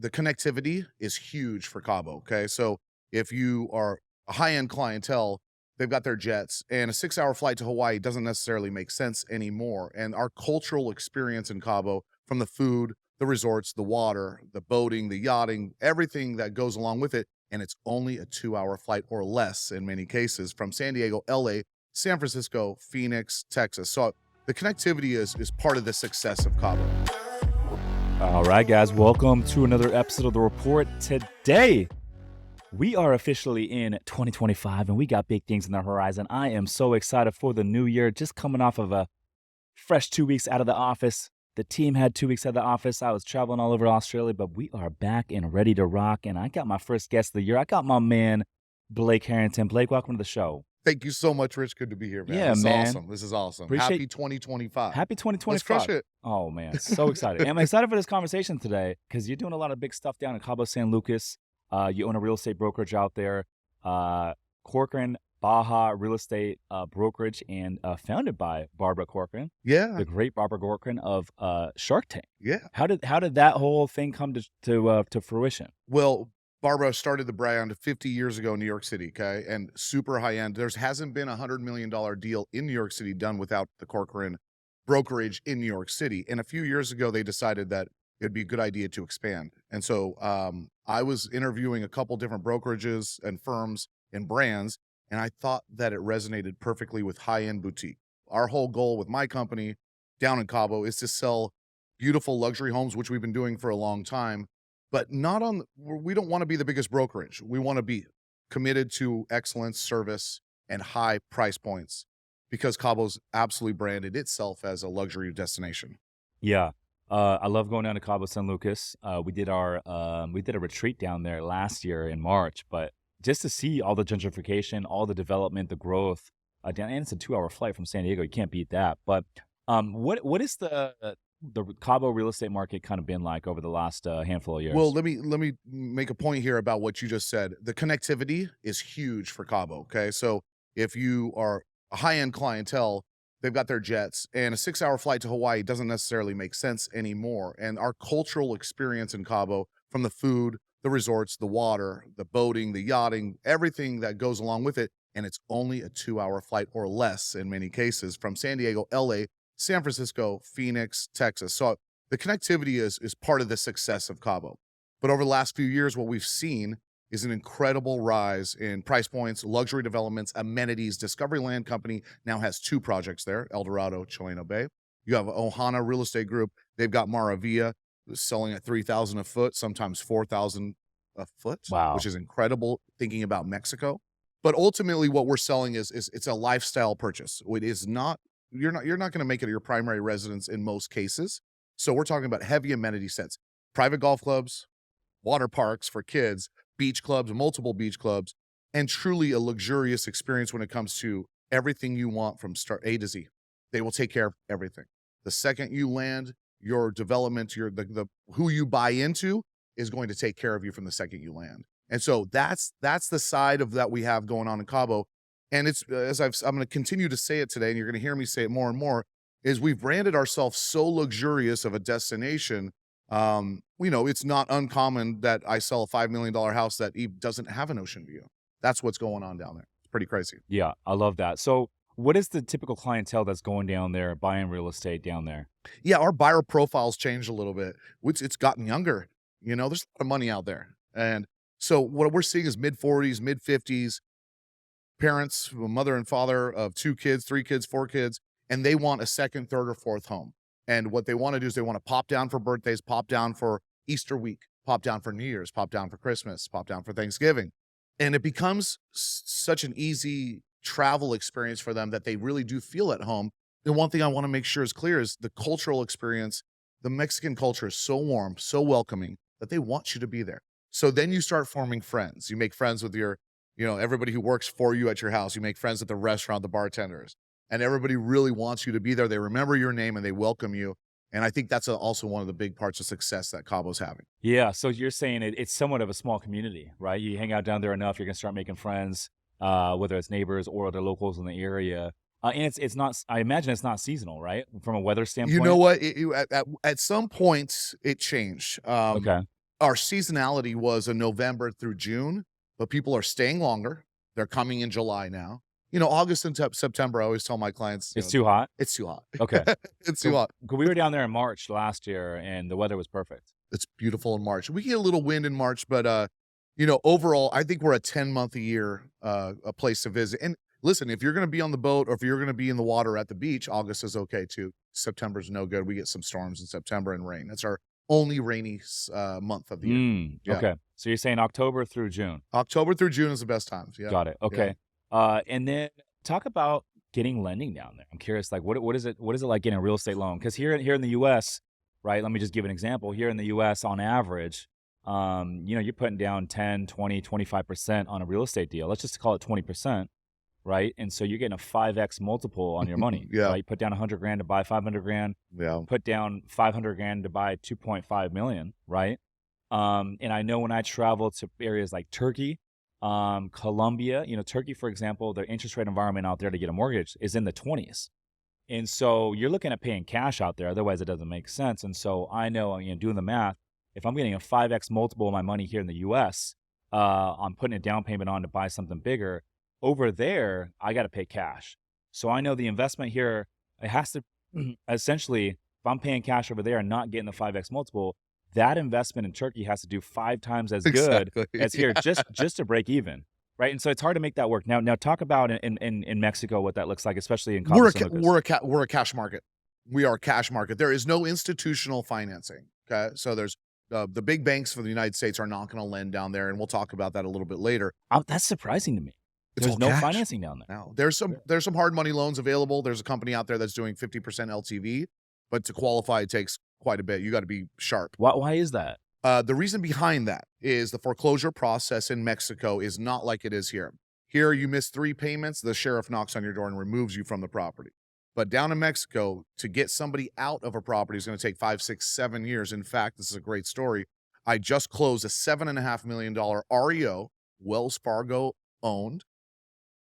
the connectivity is huge for Cabo. Okay. So if you are a high-end clientele, they've got their jets, and a 6-hour flight to Hawaii doesn't necessarily make sense anymore. And our cultural experience in Cabo, from the food, the resorts, the water, the boating, the yachting, everything that goes along with it. And it's only a 2-hour flight or less in many cases from San Diego, LA, San Francisco, Phoenix, Texas. So the connectivity is part of the success of Cabo. All right, guys, welcome to another episode of The Report. Today, we are officially in 2025, and we got big things on the horizon. I am so excited for the new year, just coming off of a fresh 2 weeks out of the office. The team had 2 weeks out of the office. I was traveling all over Australia, but we are back and ready to rock, and I got my first guest of the year. I got my man, Blake Harrington. Blake, welcome to the show. Thank you so much, Rich. Good to be here, man. Yeah, This is man. awesome. This is awesome. Appreciate- Happy 2025. Happy Let's 2025. crush it. Oh, man, so excited. And I'm excited for this conversation today because you're doing a lot of big stuff down in Cabo San Lucas. You own a real estate brokerage out there, Corcoran Baja Real Estate brokerage, and founded by Barbara Corcoran, Yeah, the great Barbara Corcoran of Shark Tank. yeah. How did that whole thing come to fruition? Well, Barbara started the brand 50 years ago in New York City, okay? And super high end. There hasn't been a $100 million deal in New York City done without the Corcoran brokerage in New York City. And a few years ago, they decided that it'd be a good idea to expand. And so I was interviewing a couple different brokerages and firms and brands, and I thought that it resonated perfectly with high-end boutique. Our whole goal with my company down in Cabo is to sell beautiful luxury homes, which we've been doing for a long time, but not on, we don't want to be the biggest brokerage. We want to be committed to excellence, service, and high price points because Cabo's absolutely branded itself as a luxury destination. Yeah. I love going down to Cabo San Lucas. We did a retreat down there last year in March, but just to see all the gentrification, all the development, the growth, down, and it's a 2-hour flight from San Diego. You can't beat that. But what is the Cabo real estate market kind of been like over the last handful of years? Well, let me make a point here about what you just said. The connectivity is huge for Cabo. Okay, so if you are a high-end clientele, they've got their jets, and a 6-hour flight to Hawaii doesn't necessarily make sense anymore. And our cultural experience in Cabo, from the food, the resorts, the water, the boating, the yachting, everything that goes along with it, and it's only a 2-hour flight or less in many cases from San Diego, LA, San Francisco, Phoenix, Texas. So the connectivity is part of the success of Cabo. But over the last few years, what we've seen is an incredible rise in price points, luxury developments, amenities. Discovery Land Company now has 2 projects there, El Dorado, Chileno Bay. You have Ohana Real Estate Group. They've got Maravilla selling at $3,000 a foot, sometimes $4,000 a foot, Wow. which is incredible thinking about Mexico. But ultimately what we're selling is it's a lifestyle purchase. It is not, you're not going to make it your primary residence in most cases. So we're talking about heavy amenity sets, private golf clubs, water parks for kids, beach clubs, multiple beach clubs, and truly a luxurious experience when it comes to everything you want from start A to Z. They will take care of everything. The second you land, your development, the who you buy into is going to take care of you from the second you land. And so that's the side of that we have going on in Cabo. And it's, I'm going to continue to say it today, and you're going to hear me say it more and more, is we've branded ourselves so luxurious of a destination. It's not uncommon that I sell a $5 million house that doesn't have an ocean view. That's what's going on down there. It's pretty crazy. Yeah, I love that. So what is the typical clientele that's going down there, buying real estate down there? Yeah, our buyer profiles changed a little bit. It's gotten younger. There's a lot of money out there. And so what we're seeing is mid-40s, mid-50s, parents, a mother and father of 2 kids, 3 kids, 4 kids, and they want a second, third, or fourth home. And what they want to do is they want to pop down for birthdays, pop down for Easter week, pop down for New Year's, pop down for Christmas, pop down for Thanksgiving. And it becomes such an easy travel experience for them that they really do feel at home. The one thing I want to make sure is clear is the cultural experience. The Mexican culture is so warm, so welcoming that they want you to be there. So then you start forming friends. You make friends with everybody who works for you at your house. You make friends at the restaurant, the bartenders, and everybody really wants you to be there. They remember your name and they welcome you. And I think that's also one of the big parts of success that Cabo's having. Yeah, so you're saying it's somewhat of a small community, right? You hang out down there enough, you're gonna start making friends, whether it's neighbors or other locals in the area. And it's not. I imagine it's not seasonal, right? From a weather standpoint. You know what? At some point, it changed. Okay. our seasonality was a November through June, but people are staying longer. They're coming in July now. August and September, I always tell my clients, It's too hot? it's too hot. Okay. It's too hot. We were down there in March last year, and the weather was perfect. It's beautiful in March. We get a little wind in March, but overall, I think we're a 10-month a year a place to visit. And listen, if you're going to be on the boat or if you're going to be in the water at the beach, August is okay too. September's no good. We get some storms in September and rain. That's our only rainy month of the year. Yeah. Okay. So you're saying October through June. October through June is the best times. Yeah. Got it. Okay. And then talk about getting lending down there. I'm curious, like what is it like getting a real estate loan? Because here in the US, right? Let me just give an example. Here in the US, on average, you're putting down 10, 20, 25% on a real estate deal. Let's just call it 20%, right? And so you're getting a 5x multiple on your money. Yeah. Right? You put down $100,000 to buy $500,000. Yeah. Put down $500,000 to buy $2.5 million, right? And I know when I travel to areas like Turkey, Colombia, Turkey, for example, the interest rate environment out there to get a mortgage is in the 20s. And so you're looking at paying cash out there. Otherwise, it doesn't make sense. And so I know, doing the math, if I'm getting a 5x multiple of my money here in the US, I'm putting a down payment on to buy something bigger. Over there, I got to pay cash. So I know the investment here, it has to essentially, if I'm paying cash over there and not getting the 5x multiple, that investment in Turkey has to do 5 times as good as here, just to break even. Right. And so it's hard to make that work. Now talk about in Mexico what that looks like, especially in Cabo San Lucas. We're a cash market. We are a cash market. There is no institutional financing. Okay. So there's the big banks for the United States are not going to lend down there. And we'll talk about that a little bit later. That's surprising to me. There's no cash. financing down there. No, there's some hard money loans available. There's a company out there that's doing 50% LTV, but to qualify, it takes quite a bit. You got to be sharp. Why is that? The reason behind that is the foreclosure process in Mexico is not like it is here. Here, you miss 3 payments, the sheriff knocks on your door and removes you from the property. But down in Mexico, to get somebody out of a property is going to take 5, 6, 7 years. In fact, this is a great story. I just closed a $7.5 million REO, Wells Fargo owned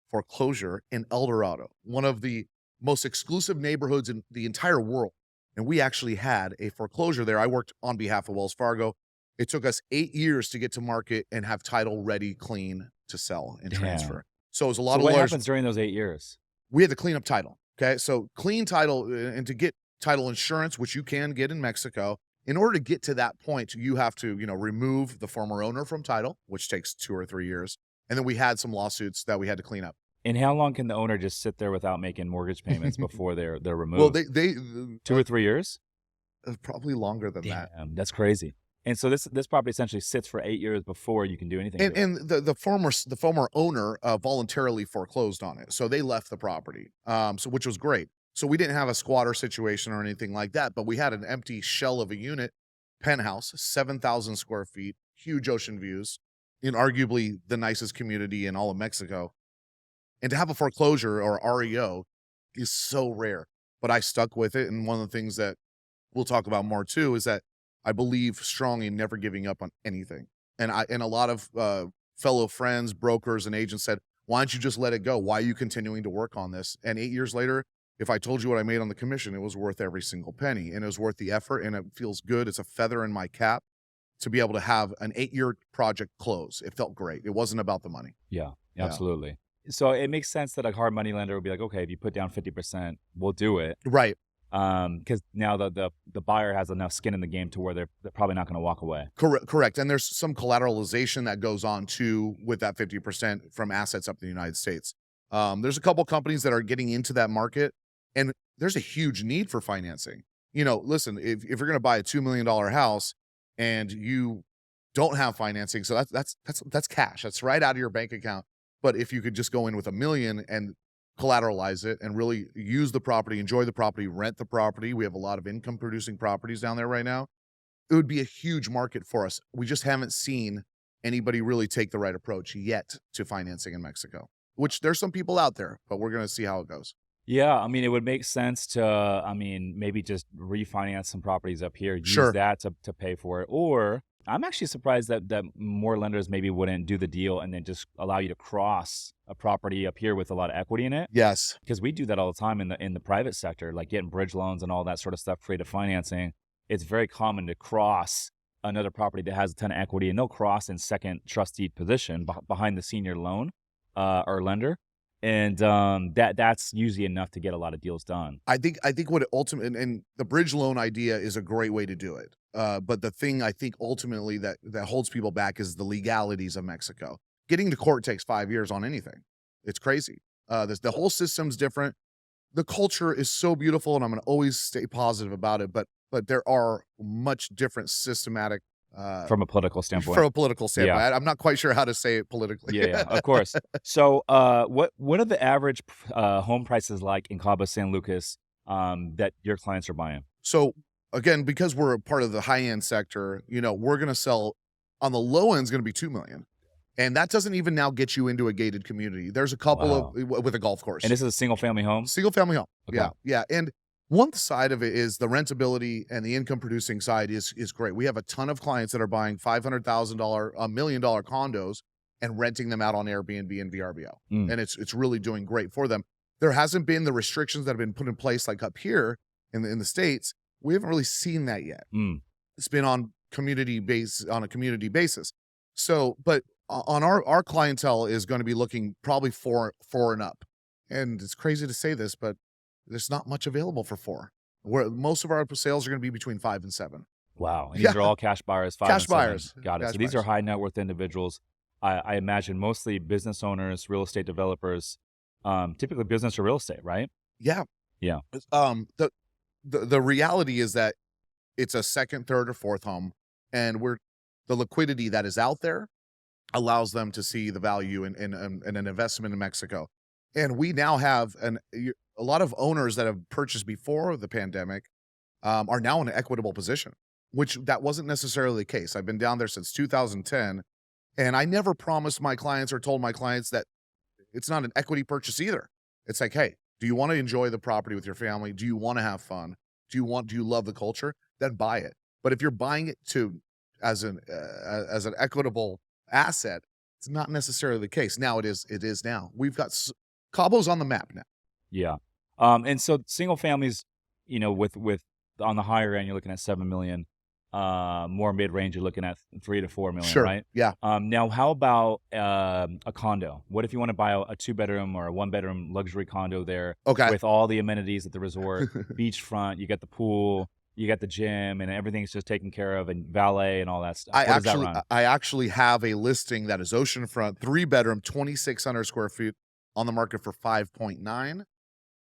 foreclosure in El Dorado, one of the most exclusive neighborhoods in the entire world. And we actually had a foreclosure there. I worked on behalf of Wells Fargo. It took us 8 years to get to market and have title ready, clean to sell and transfer. So it was a lot of what lawyers. happens during those 8 years? We had to clean up title. Okay. So clean title and to get title insurance, which you can get in Mexico. In order to get to that point, you have to, remove the former owner from title, which takes 2 or 3 years. And then we had some lawsuits that we had to clean up. And how long can the owner just sit there without making mortgage payments before they're removed? Well, they 2 or 3 years? Probably longer than that. That's crazy. And so this property essentially sits for 8 years before you can do anything. And the former owner voluntarily foreclosed on it, so they left the property, which was great. So we didn't have a squatter situation or anything like that, but we had an empty shell of a unit, penthouse, 7,000 square feet, huge ocean views, in arguably the nicest community in all of Mexico. And to have a foreclosure or REO is so rare, but I stuck with it. And one of the things that we'll talk about more too is that I believe strongly in never giving up on anything. And a lot of fellow friends, brokers, and agents said, why don't you just let it go? Why are you continuing to work on this? And 8 years later, if I told you what I made on the commission, it was worth every single penny, and it was worth the effort, and it feels good. It's a feather in my cap to be able to have an 8-year project close. It felt great. It wasn't about the money. Yeah, absolutely. So it makes sense that a hard money lender would be like, okay, if you put down 50%, we'll do it. Right. Because now the buyer has enough skin in the game to where they're probably not going to walk away. Correct. And there's some collateralization that goes on too with that 50% from assets up in the United States. There's a couple companies that are getting into that market, and there's a huge need for financing. Listen, if you're going to buy a $2 million house and you don't have financing, so that's cash. That's right out of your bank account. But if you could just go in with $1 million and collateralize it and really use the property, enjoy the property, rent the property. We have a lot of income producing properties down there right now. It would be a huge market for us. We just haven't seen anybody really take the right approach yet to financing in Mexico, which there's some people out there, but we're going to see how it goes. Yeah. I mean, it would make sense to, maybe just refinance some properties up here, use that to pay for it. Or I'm actually surprised that more lenders maybe wouldn't do the deal and then just allow you to cross a property up here with a lot of equity in it. Yes. Because we do that all the time in the private sector, like getting bridge loans and all that sort of stuff, creative financing. It's very common to cross another property that has a ton of equity and they'll cross in second trustee position behind the senior loan or lender. And that's usually enough to get a lot of deals done. I think what it and the bridge loan idea is a great way to do it. But the thing I think ultimately that holds people back is the legalities of Mexico. Getting to court takes 5 years on anything. It's crazy. The whole system's different. The culture is so beautiful, and I'm gonna always stay positive about it, but there are much different systematic, From a political standpoint. from a political standpoint. Yeah. I'm not quite sure how to say it politically. Yeah, yeah, of course. So, what are the average home prices like in Cabo San Lucas that your clients are buying? So, again, because we're a part of the high-end sector, we're gonna sell on the low end is gonna be 2 million. And that doesn't even now get you into a gated community. There's a couple Wow. of with a golf course. And this is a single family home? Single family home. Okay. Yeah, yeah, and one side of it is the rentability and the income producing side is great. We have a ton of clients that are buying $500,000, $1 million condos and renting them out on Airbnb and VRBO, Mm. and it's really doing great for them. There hasn't been the restrictions that have been put in place like up here in the States. We haven't really seen that yet. Mm. It's been on a community basis. So, but on our clientele is going to be looking probably four and up. And it's crazy to say this, but there's not much available for 4. Where most of our sales are going to be between 5 and 7. Wow. And Yeah. these are all cash buyers, 5 Cash and 7. buyers. Got it. Cash So these are buyers. high net worth individuals. I imagine mostly business owners, real estate developers, typically business or real estate, right? Yeah. Yeah. The reality is that it's a second, third, or fourth home, and the liquidity that is out there allows them to see the value in an investment in Mexico. And we now have a lot of owners that have purchased before the pandemic are now in an equitable position, which that wasn't necessarily the case. I've been down there since 2010, and I never promised my clients or told my clients that it's not an equity purchase either. It's like, hey, do you want to enjoy the property with your family? Do you want to have fun? Do you love the culture? Then buy it. But if you're buying it as an equitable asset, it's not necessarily the case. Now it is now. We've got Cabo's on the map now. Yeah. And so single families, with on the higher end, you're looking at 7 million. More mid range, you're looking at 3 to 4 million, Sure. right? Yeah. Now, how about a condo? What if you want to buy a 2-bedroom or a 1-bedroom luxury condo there Okay. with all the amenities at the resort, beachfront, you got the pool, you got the gym, and everything's just taken care of, and valet and all that stuff. What does that run? I actually have a listing that is oceanfront, 3-bedroom, 2,600 square feet on the market for 5.9.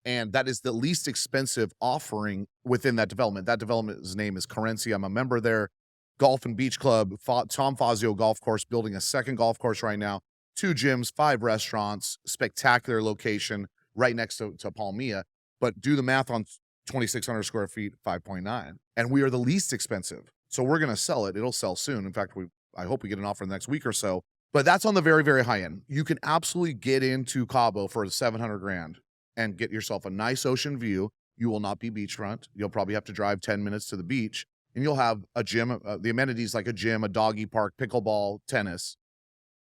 And that is the least expensive offering within that development. That development's name is Corcoran. I'm a member there. Golf and Beach Club, Tom Fazio Golf Course, building a second golf course right now. 2 gyms, 5 restaurants, spectacular location right next to Palmilla. But do the math on 2,600 square feet, 5.9. And we are the least expensive. So we're going to sell it. It'll sell soon. In fact, I hope we get an offer in the next week or so. But that's on the very, very high end. You can absolutely get into Cabo for 700 grand and get yourself a nice ocean view. You will not be beachfront. You'll probably have to drive 10 minutes to the beach, and you'll have a gym, the amenities like a gym, a doggy park, pickleball, tennis.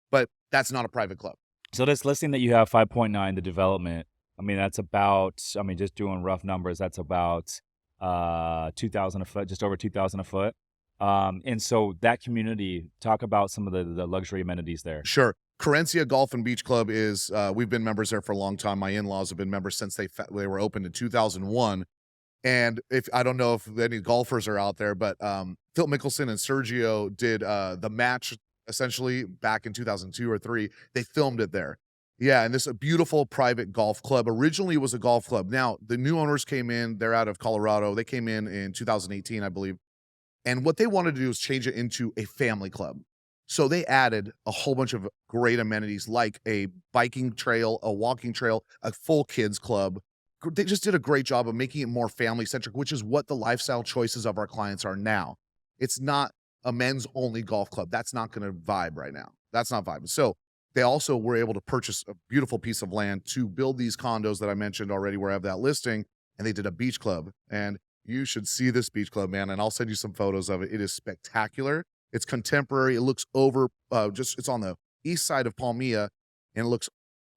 But that's not a private club. So this listing that you have, 5.9, the development, that's about, just doing rough numbers, that's about 2,000 a foot, just over 2,000 a foot. And so that community, talk about some of the luxury amenities there. Sure. Corcoran Golf and Beach Club is, we've been members there for a long time. My in-laws have been members since they were opened in 2001. And I don't know if any golfers are out there, but Phil Mickelson and Sergio did the match essentially back in 2002 or 3. They filmed it there. Yeah, and this is a beautiful private golf club. Originally, it was a golf club. Now, the new owners came in. They're out of Colorado. They came in 2018, I believe. And what they wanted to do is change it into a family club. So they added a whole bunch of great amenities like a biking trail, a walking trail, a full kids club. They just did a great job of making it more family-centric, which is what the lifestyle choices of our clients are now. It's not a men's-only golf club. That's not going to vibe right now. That's not vibing. So they also were able to purchase a beautiful piece of land to build these condos that I mentioned already where I have that listing, and they did a beach club. And you should see this beach club, man, and I'll send you some photos of it. It is spectacular. It's contemporary. It looks over it's on the east side of Palmilla, and it looks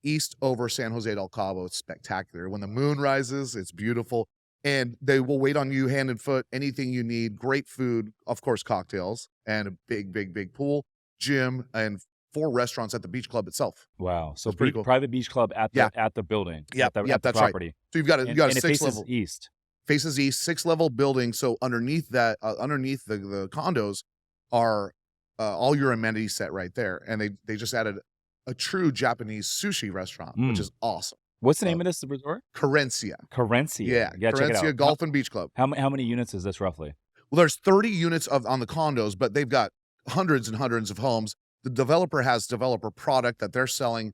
east over San Jose del Cabo. It's spectacular. When the moon rises, it's beautiful. and they will wait on you hand and foot, anything you need, great food, of course, cocktails, and a big, big, big pool, gym, and 4 restaurants at the beach club itself. Wow. So That's pretty cool. private beach club Yeah. at the building, Yep, at the that's right. property, So you've got a and it 6 faces level east. faces east, 6-level building, so underneath that, underneath the condos are, all your amenities set right there, and they just added a true Japanese sushi restaurant, which Mm. is awesome. What's the Uh, name of this resort? Carencia. Carencia. Yeah, Yeah, check it Carencia out. Golf and Beach Club. How many units is this roughly? Well, there's 30 units on the condos, but they've got hundreds and hundreds of homes. The developer has developer product that they're selling,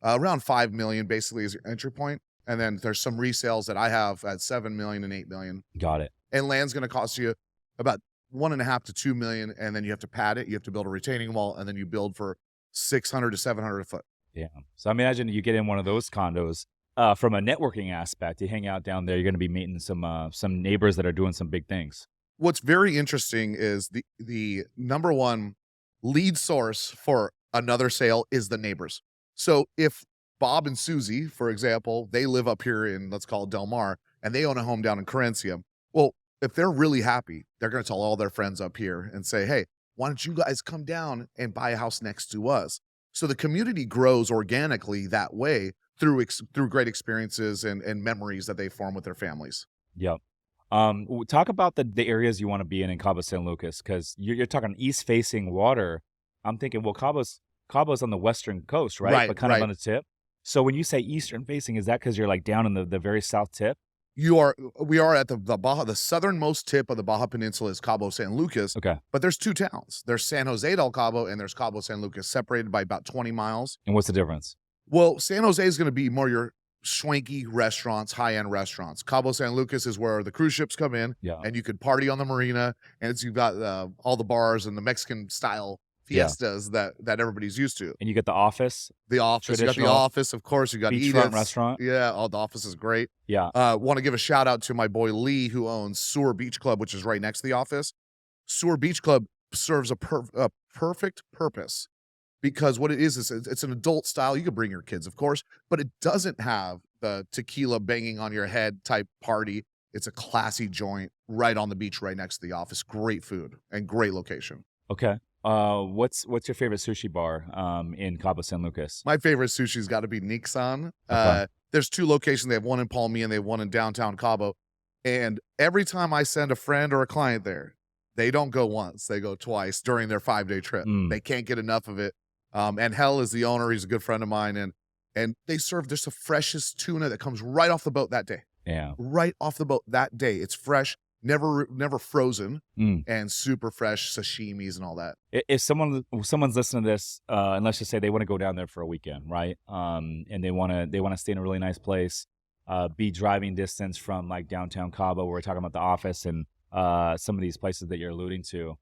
around 5 million basically as your entry point, and then there's some resales that I have at 7 million and 8 million. Got it. And land's gonna cost you about 1.5 to 2 million, and then you have to pad it, you have to build a retaining wall, and then you build for 600 to 700 a foot. Yeah. So I imagine you get in one of those condos. From a networking aspect, you hang out down there. You're going to be meeting some neighbors that are doing some big things. What's very interesting is the number one lead source for another sale is the neighbors. So if Bob and Susie, for example, they live up here in, let's call it Del Mar, and they own a home down in Carencia. Well, if they're really happy, they're going to tell all their friends up here and say, hey, why don't you guys come down and buy a house next to us? So the community grows organically that way through great experiences and memories that they form with their families. Yep. Talk about the areas you want to be in Cabo San Lucas, because you're talking east facing water. I'm thinking, well, Cabo's on the western coast, right? Right, But kind of right. on the tip. So when you say eastern facing, is that because you're like down in the very south tip? We are at the southernmost tip of the Baja Peninsula is Cabo San Lucas, Okay. but there's 2 towns. There's San Jose del Cabo and there's Cabo San Lucas, separated by about 20 miles. And what's the difference? Well, San Jose is going to be more your swanky restaurants, high-end restaurants. Cabo San Lucas is where the cruise ships come in, Yeah. and you could party on the marina, and you've got all the bars and the Mexican style fiestas that everybody's used to. And you get the office, The Office, you got the Traditional Office, of course. You got beachfront Edith's restaurant. Yeah, the Office is great. Yeah. Want to give a shout out to my boy Lee, who owns Sewer Beach Club, which is right next to the Office. Sewer Beach Club serves a perfect purpose, because what it is it's an adult style. You could bring your kids, of course, but it doesn't have the tequila banging on your head type party. It's a classy joint right on the beach, right next to the Office. Great food and great location. Okay. What's your favorite sushi bar in Cabo San Lucas? My favorite sushi's got to be Nixon. Okay. There's 2 locations. They have one in Palmilla and they have one in downtown Cabo. And every time I send a friend or a client there, they don't go once, they go twice during their 5-day trip. Mm. They can't get enough of it. And Hell is the owner. He's a good friend of mine. And they serve just the freshest tuna that comes right off the boat that day. Yeah. Right off the boat that day. It's fresh, never frozen, Mm. and super fresh sashimis and all that. If someone's listening to this, and let's just say they want to go down there for a weekend, right? And they want to stay in a really nice place, be driving distance from like downtown Cabo, where we're talking about the Office and some of these places that you're alluding to,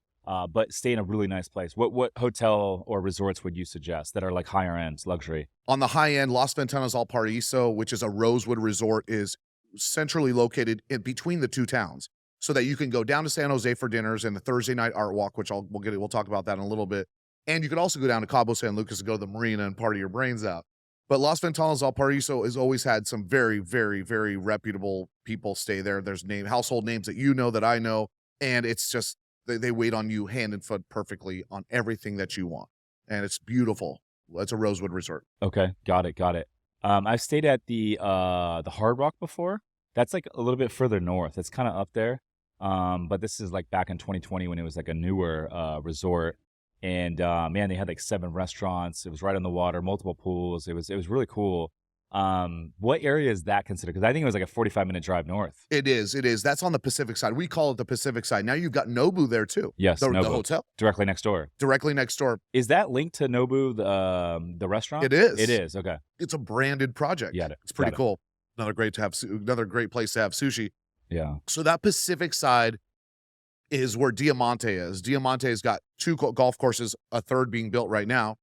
but stay in a really nice place. What hotel or resorts would you suggest that are like higher end luxury? On the high end, Las Ventanas Al Paraíso, which is a Rosewood resort, is centrally located in between the 2 towns, so that you can go down to San Jose for dinners and the Thursday night art walk, which we'll talk about that in a little bit. And you could also go down to Cabo San Lucas and go to the marina and party your brains out. But Las Ventanas Al Paraíso has always had some very, very, very reputable people stay there. There's household names that you know, that I know, and it's just they wait on you hand and foot perfectly on everything that you want, and it's beautiful. It's a Rosewood resort. Okay, got it. I've stayed at the Hard Rock before. That's like a little bit further north. It's kind of up there. But this is like back in 2020 when it was like a newer resort. And man, they had like 7 restaurants. It was right on the water, multiple pools. It was really cool. What area is that considered? Because I think it was like a 45-minute drive north. It is. That's on the Pacific side. We call it the Pacific side. Now you've got Nobu there too. Yes, the Nobu. hotel Directly next door. directly next door. Is that linked to Nobu, the restaurant? It is. It is. Okay. It's a branded project. Got it. It's pretty Got it. cool. Another great place to have sushi. Yeah. So that Pacific side is where Diamante is. Diamante's got 2 golf courses, a third being built right now.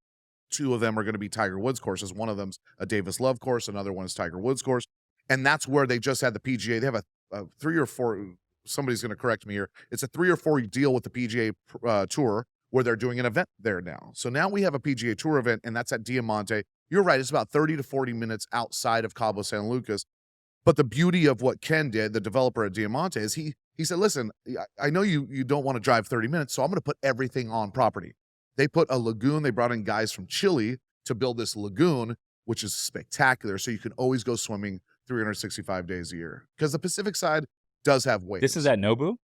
2 of them are going to be Tiger Woods courses. One of them's a Davis Love course. Another one is Tiger Woods course. And that's where they just had the PGA. They have a 3 or 4, somebody's going to correct me here. It's a 3 or 4 deal with the PGA Tour where they're doing an event there now. So now we have a PGA Tour event, and that's at Diamante. You're right. It's about 30 to 40 minutes outside of Cabo San Lucas. But the beauty of what Ken did, the developer at Diamante, is he said, "Listen, I know you don't want to drive 30 minutes, so I'm going to put everything on property." They put a lagoon. They brought in guys from Chile to build this lagoon, which is spectacular. So you can always go swimming 365 days a year because the Pacific side does have This is waves. at Nobu?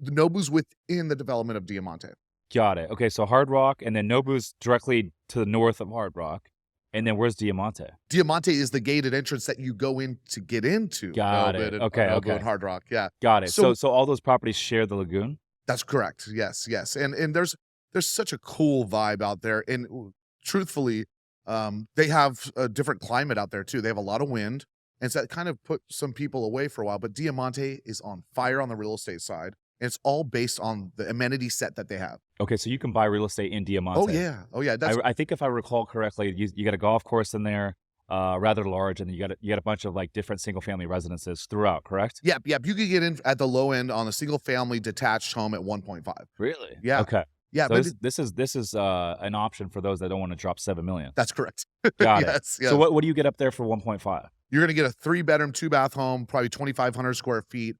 The Nobu's within the development of Diamante. Got it. Okay, so Hard Rock, and then Nobu's directly to the north of Hard Rock. And then where's Diamante? Diamante is the gated entrance that you go in to get into Got Nobu it. and, Okay, Nobu okay. and Hard Rock. Yeah, Got it. So So all those properties share the lagoon? that's correct. Yes, yes. And there's such a cool vibe out there. And truthfully, they have a different climate out there too. They have a lot of wind, and so that kind of put some people away for a while. But Diamante is on fire on the real estate side, and it's all based on the amenity set that they have. Okay, so you can buy real estate in Diamante. Oh yeah. That's I think if I recall correctly, you got a golf course in there, rather large, and you got a bunch of like different single family residences throughout, correct? yep. You could get in at the low end on a single family detached home at 1.5. Really? Yeah, Okay. yeah. So But this is an option for those that don't want to drop 7 million. that's correct. Got it. Yes, yes. So what do you get up there for 1.5? You're gonna get a 3-bedroom, 2-bath home, probably 2,500 square feet,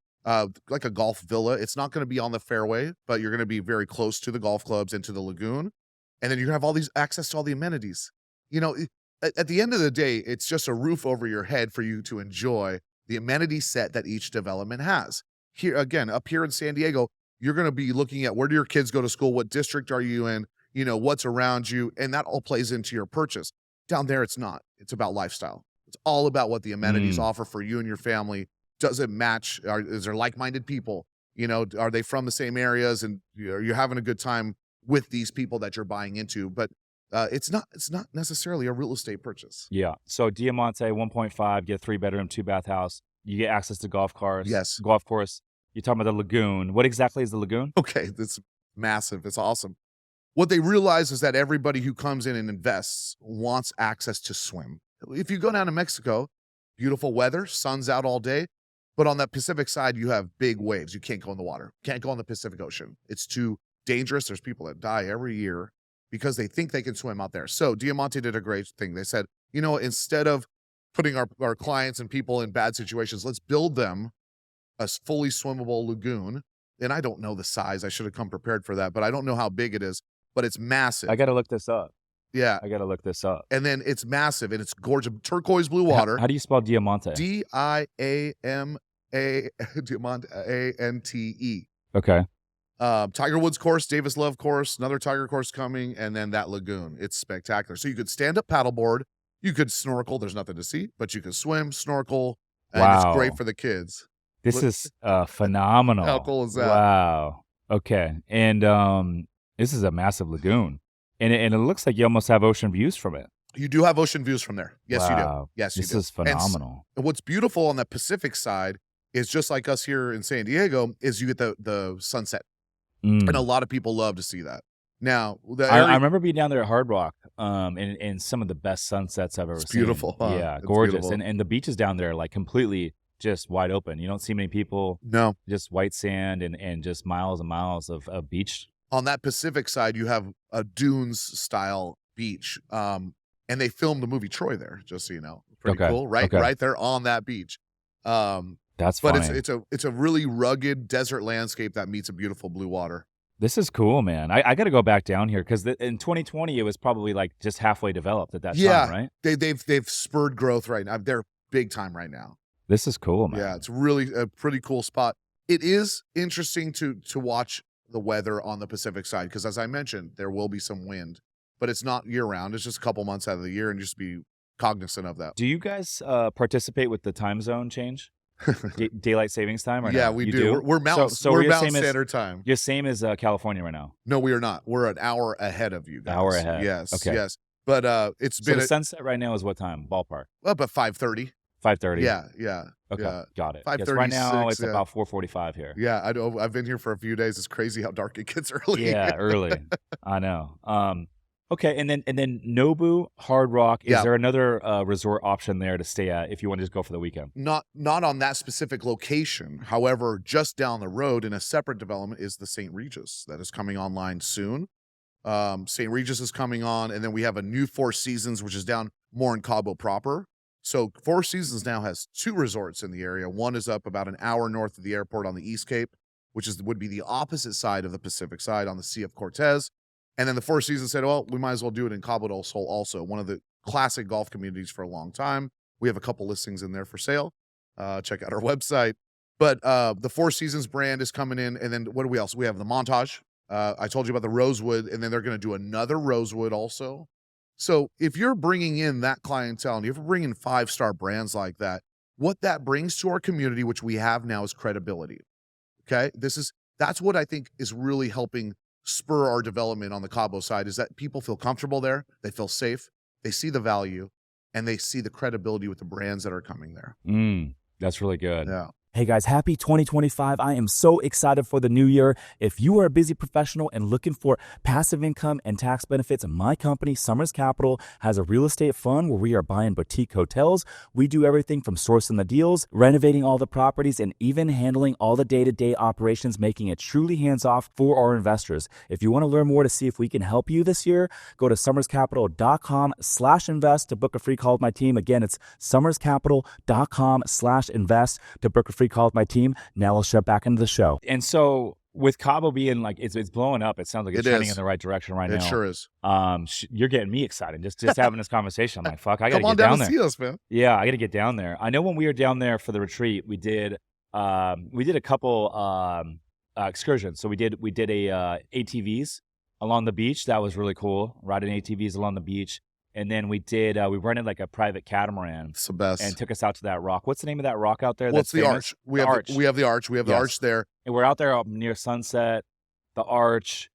like a golf villa. It's not gonna be on the fairway, but you're gonna be very close to the golf clubs and to the lagoon. And then you're gonna have all these access to all the amenities. You know, at the end of the day, it's just a roof over your head for you to enjoy the amenity set that each development has. Here again, up here in San Diego, you're gonna be looking at where do your kids go to school, what district are you in, what's around you, and that all plays into your purchase. Down there, it's not. It's about lifestyle. It's all about what the amenities Mm. offer for you and your family. Does it match? Is there like-minded people? Are they from the same areas, and are you having a good time with these people that you're buying into? But it's not necessarily a real estate purchase. Yeah. So Diamante 1.5, get a 3-bedroom, 2-bath house. You get access to golf course. Yes. Golf course. You're talking about the lagoon. What exactly is the lagoon? Okay, that's massive. It's awesome. What they realize is that everybody who comes in and invests wants access to swim. If you go down to Mexico, beautiful weather, sun's out all day, but on that Pacific side, you have big waves. You can't go in the water. Can't go in the Pacific Ocean. It's too dangerous. There's people that die every year because they think they can swim out there. So Diamante did a great thing. They said, instead of putting our clients and people in bad situations, let's build them a fully swimmable lagoon. And I don't know the size. I should have come prepared for that, but I don't know how big it is, but it's massive. I got to look this up. Yeah. I got to look this up. And then it's massive and it's gorgeous. Turquoise blue How, water. how do you spell Diamante? Diamante, Diamante, Ante. Okay. Tiger Woods course, Davis Love course, another Tiger course coming, and then that lagoon. It's spectacular. So you could stand up paddleboard, you could snorkel. There's nothing to see, but you can swim, snorkel, and it's great Wow. for the kids. This Look- is phenomenal. How cool is that? Wow. Okay. And this is a massive lagoon. And it looks like you almost have ocean views from it. You do have ocean views from there. Yes, you do. Wow. Yes, you This do. is phenomenal. And what's beautiful on the Pacific side is just like us here in San Diego is you get the sunset. And a Mm. lot of people love to see that. Now, the I area, remember being down there at Hard Rock, and some of the best sunsets I've ever it's seen. beautiful. Huh? Yeah, It's gorgeous. beautiful. And the beaches down there are like completely just wide open. You don't see many people, No, just white sand and just miles and miles of beach. on that Pacific side, you have a dunes style beach. And they filmed the movie Troy there, just so you know. Pretty Okay. cool, right? Okay. Right there on that beach. That's But funny. it's a really rugged desert landscape that meets a beautiful blue water. This is cool, man. I got to go back down here because in 2020 it was probably like just halfway developed at that Yeah. time, right? They've spurred growth right now. They're big time right now. This is cool, man. Yeah, it's really a pretty cool spot. It is interesting to watch the weather on the Pacific side because, as I mentioned, there will be some wind, but it's not year round. It's just a couple months out of the year, and just be cognizant of that. Do you guys participate with the time zone change? Daylight savings time? Or Yeah, no? we You do. We're Mountain, So we're you're Mountain same as Standard Time. you're same as California right now. No, we are not. We're an hour ahead of you guys. Hour ahead. Yes, Okay. yes. But it's So been the sunset right now is what time? Ballpark. up at 5:30. 5:30. Yeah. Okay. Yeah. Got it. Yes, right now 5:36, it's yeah. about 4:45 here. Yeah, I know. I've been here for a few days. It's crazy how dark it gets early. Yeah, early. I know. Okay, and then Nobu, Hard Rock. Is Yeah. there another resort option there to stay at if you want to just go for the weekend? Not on that specific location. However, just down the road in a separate development is the St. Regis that is coming online soon. St. Regis is coming on, and then we have a new Four Seasons, which is down more in Cabo proper. So Four Seasons now has 2 resorts in the area. One is up about an hour north of the airport on the East Cape, which would be the opposite side of the Pacific side on the Sea of Cortez. And then the Four Seasons said, well, we might as well do it in Cabo del Sol also, one of the classic golf communities for a long time. We have a couple listings in there for sale. Check out our website. But the Four Seasons brand is coming in. And then what do we else? We have the Montage. I told you about the Rosewood, and then they're going to do another Rosewood also. So if you're bringing in that clientele and if you're bringing 5-star brands like that, what that brings to our community, which we have now, is credibility. Okay. That's what I think is really helping spur our development on the Cabo side, is that people feel comfortable there. They feel safe. They see the value and they see the credibility with the brands that are coming there. That's really good. Yeah. Hey guys, happy 2025. I am so excited for the new year. If you are a busy professional and looking for passive income and tax benefits, my company, Summers Capital, has a real estate fund where we are buying boutique hotels. We do everything from sourcing the deals, renovating all the properties, and even handling all the day-to-day operations, making it truly hands-off for our investors. If you want to learn more to see if we can help you this year, go to summerscapital.com/invest to book a free call with my team. Again, it's summerscapital.com/invest to book a free call with my team. Now let's jump back into the show. And so with Cabo being like, it's blowing up. It sounds like it's trending in the right direction right now. It sure is. You're getting me excited just having this conversation. I'm like, fuck, I gotta Come on get down down there. to see us, man. Yeah, I gotta get down there. I know when we were down there for the retreat, we did a couple excursions. So we did a ATVs along the beach. That was really cool, riding ATVs along the beach. And then we rented like a private catamaran. It's the best. And took us out to that rock. What's the name of that rock out there? Well, it's the Arch. We have the Arch. We have the Arch there. And we're out there up near sunset, the Arch,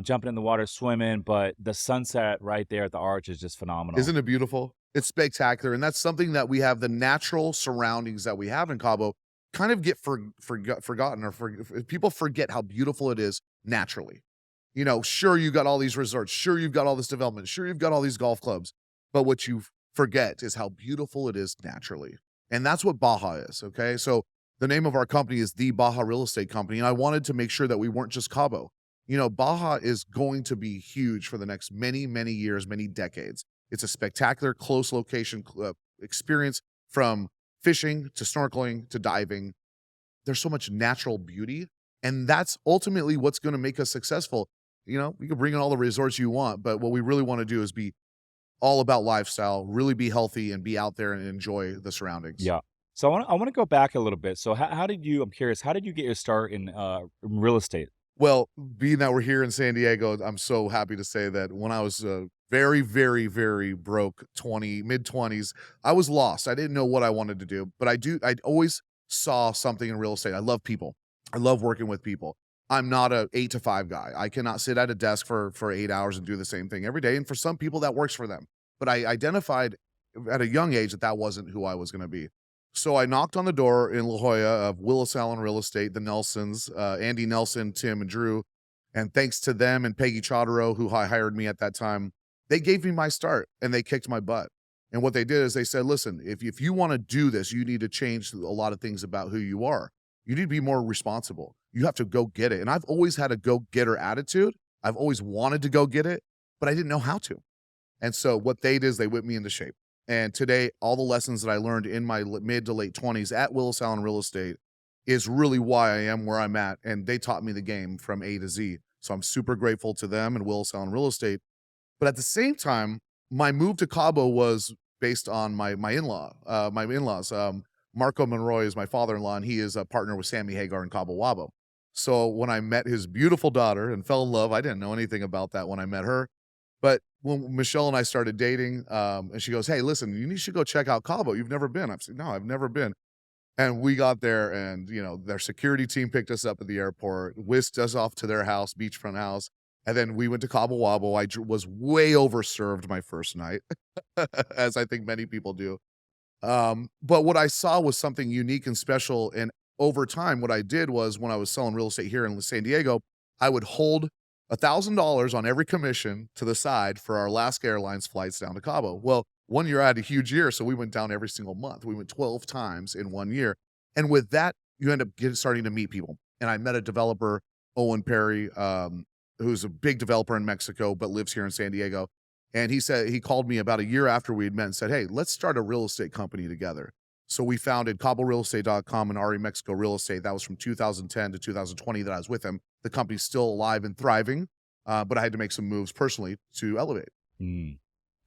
jumping in the water, swimming. But the sunset right there at the Arch is just phenomenal. Isn't it beautiful? It's spectacular. And that's something that we have, the natural surroundings that we have in Cabo kind of get forgotten, or people forget how beautiful it is naturally. You know, sure, you've got all these resorts. Sure, you've got all this development. Sure, you've got all these golf clubs. But what you forget is how beautiful it is naturally. And that's what Baja is, okay? So the name of our company is the Baja Real Estate Company. And I wanted to make sure that we weren't just Cabo. You know, Baja is going to be huge for the next many, many years, many decades. It's a spectacular, close location experience, from fishing to snorkeling to diving. There's so much natural beauty. And that's ultimately what's going to make us successful. You know, you can bring in all the resorts you want, but what we really want to do is be all about lifestyle, really be healthy and be out there and enjoy the surroundings. Yeah. So I want to go back a little bit. So I'm curious, how did you get your start in real estate? Well, being that we're here in San Diego, I'm so happy to say that when I was very, very, very broke, mid-20s, I was lost. I didn't know what I wanted to do, but I always saw something in real estate. I love people. I love working with people. I'm not a 8 to 5 guy. I cannot sit at a desk for 8 hours and do the same thing every day. And for some people that works for them. But I identified at a young age that wasn't who I was going to be. So I knocked on the door in La Jolla of Willis Allen Real Estate, the Nelsons, Andy Nelson, Tim, and Drew. And thanks to them and Peggy Chodorow, who hired me at that time, they gave me my start and they kicked my butt. And what they did is they said, listen, if you want to do this, you need to change a lot of things about who you are. You need to be more responsible. You have to go get it. And I've always had a go-getter attitude. I've always wanted to go get it, but I didn't know how to. And so what they did is they whipped me into shape. And today, all the lessons that I learned in my mid to late 20s at Willis Allen Real Estate is really why I am where I'm at. And they taught me the game from A to Z. So I'm super grateful to them and Willis Allen Real Estate. But at the same time, my move to Cabo was based on my in-laws. Marco Monroy is my father-in-law, and he is a partner with Sammy Hagar in Cabo Wabo. So when I met his beautiful daughter and fell in love, I didn't know anything about that when I met her. But when Michelle and I started dating, and she goes, hey, listen, you should go check out Cabo. You've never been. I've said, no, I've never been. And we got there, and, you know, their security team picked us up at the airport, whisked us off to their house, beachfront house. And then we went to Cabo Wabo. I was way overserved my first night, as I think many people do. But what I saw was something unique and special. And over time, what I did was, when I was selling real estate here in San Diego, I would hold $1,000 on every commission to the side for our Alaska Airlines flights down to Cabo. Well, one year I had a huge year, so we went down every single month. We went 12 times in 1 year. And with that, you end up starting to meet people. And I met a developer, Owen Perry, who's a big developer in Mexico, but lives here in San Diego. And he called me about a year after we had met and said, "Hey, let's start a real estate company together." So we founded CaboRealEstate.com and Ari Mexico Real Estate. That was from 2010 to 2020 that I was with him. The company's still alive and thriving, but I had to make some moves personally to elevate. Mm.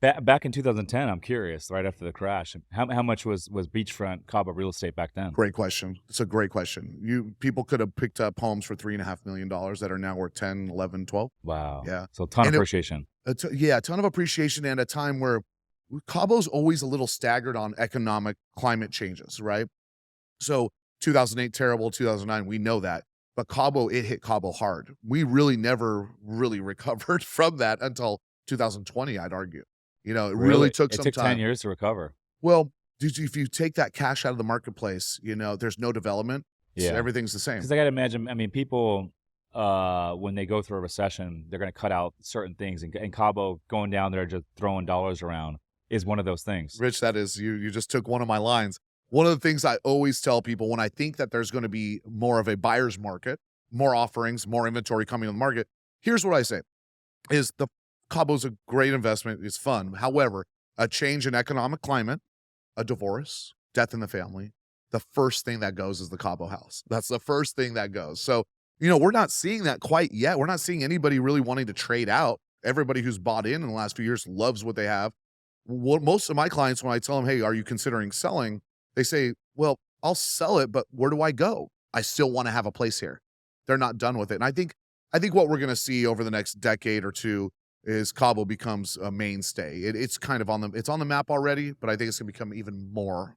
Back in 2010, I'm curious, right after the crash, how much was beachfront Cabo real estate back then? Great question. It's a great question. People could have picked up homes for $3.5 million that are now worth 10, 11, 12. Wow. Yeah. So a ton of And appreciation. a ton of appreciation and a time where Cabo's always a little staggered on economic climate changes, right? So 2008, terrible, 2009, we know that. But Cabo, it hit Cabo hard. We really never really recovered from that until 2020, I'd argue. It really Really? took It some took 10 time. years to recover. Well, if you take that cash out of the marketplace, there's no development. So Yeah. everything's the same. Because I gotta imagine, I mean, people, when they go through a recession, they're gonna cut out certain things, and Cabo going down there just throwing dollars around is one of those things. Rich, that is you just took one of my lines. One of the things I always tell people when I think that there's going to be more of a buyer's market, more offerings, more inventory coming on the market, here's what I say is the Cabo's a great investment. It's fun. However, a change in economic climate, a divorce, death in the family, the first thing that goes is the Cabo house. That's the first thing that goes. So, we're not seeing that quite yet. We're not seeing anybody really wanting to trade out. Everybody who's bought in the last few years loves what they have. What most of my clients, when I tell them, "Hey, are you considering selling?" They say, "Well, I'll sell it, but where do I go? I still want to have a place here." They're not done with it. And I think what we're going to see over the next decade or two is Cabo becomes a mainstay. It's kind of it's on the map already, but I think it's going to become even more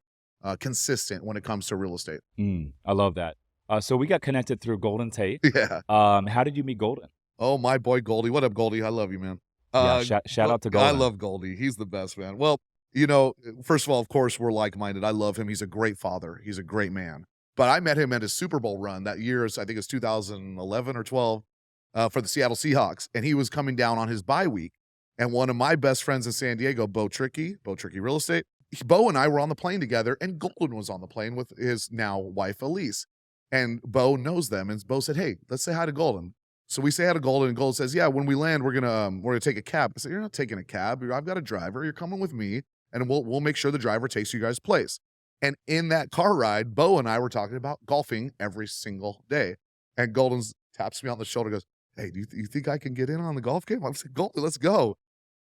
consistent when it comes to real estate. I love that. So we got connected through Golden Tate. Yeah. How did you meet Golden? Oh, my boy Goldie. What up, Goldie? I love you, man. Yeah, shout out to I Golden. love Goldie. He's the best, man. Well, first of all, of course, we're like-minded. I love him. He's a great father. He's a great man. But I met him at his Super Bowl run that year. I think it's 2011 or 12 for the Seattle Seahawks. And he was coming down on his bye week. And one of my best friends in San Diego, Bo Trickey Real Estate, Bo and I were on the plane together, and Golden was on the plane with his now wife, Elise. And Bo knows them. And Bo said, "Hey, let's say hi to Golden." So we say hi to Golden, and Golden says, "Yeah, when we land, we're gonna take a cab." I said, "You're not taking a cab. I've got a driver. You're coming with me, and we'll make sure the driver takes you guys' place." And in that car ride, Bo and I were talking about golfing every single day. And Golden taps me on the shoulder, and goes, "Hey, do you think I can get in on the golf game?" I said, "Golden, let's go."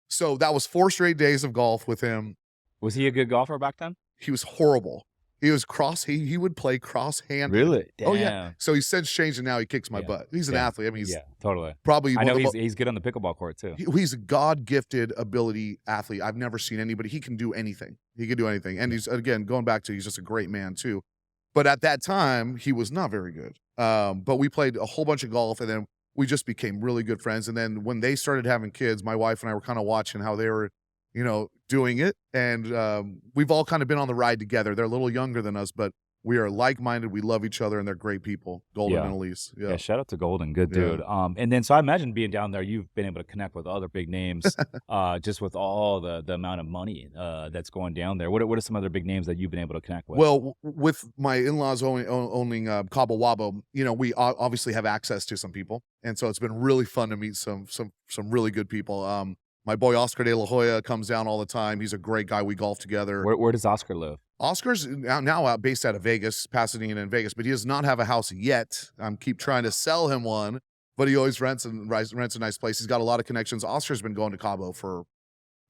So that was 4 straight days of golf with him. Was he a good golfer back then? He was horrible. He was he would play cross-handed. Really? Oh, yeah. Damn. So he's since changed, and now he kicks my Yeah. butt. He's an Yeah. athlete. I mean, he's Yeah, totally. probably I one know of the he's good on the pickleball court too. he's a God-gifted ability athlete. I've never seen anybody. He can do anything. He can do anything. And he's, again, going back to, he's just a great man too. But at that time, he was not very good. But we played a whole bunch of golf, and then we just became really good friends. And then when they started having kids, my wife and I were kind of watching how they were, doing it. And we've all kind of been on the ride together. They're a little younger than us, but we are like-minded. We love each other, and they're great people. Golden Yeah. and Elise. Yeah, Yeah. shout out to Golden, good Yeah. dude. And then so I imagine being down there, you've been able to connect with other big names, just with all the amount of money that's going down there. What are some other big names that you've been able to connect with? Well, with my in-laws owning Cabo Wabo, we obviously have access to some people, and so it's been really fun to meet some really good people. My boy Oscar De La Hoya comes down all the time. He's a great guy. We golf together. Where does Oscar live? Oscar's now out based out of Vegas, Pasadena, and Vegas, but he does not have a house yet. Keep trying to sell him one, but he always rents a nice place. He's got a lot of connections. Oscar's been going to Cabo for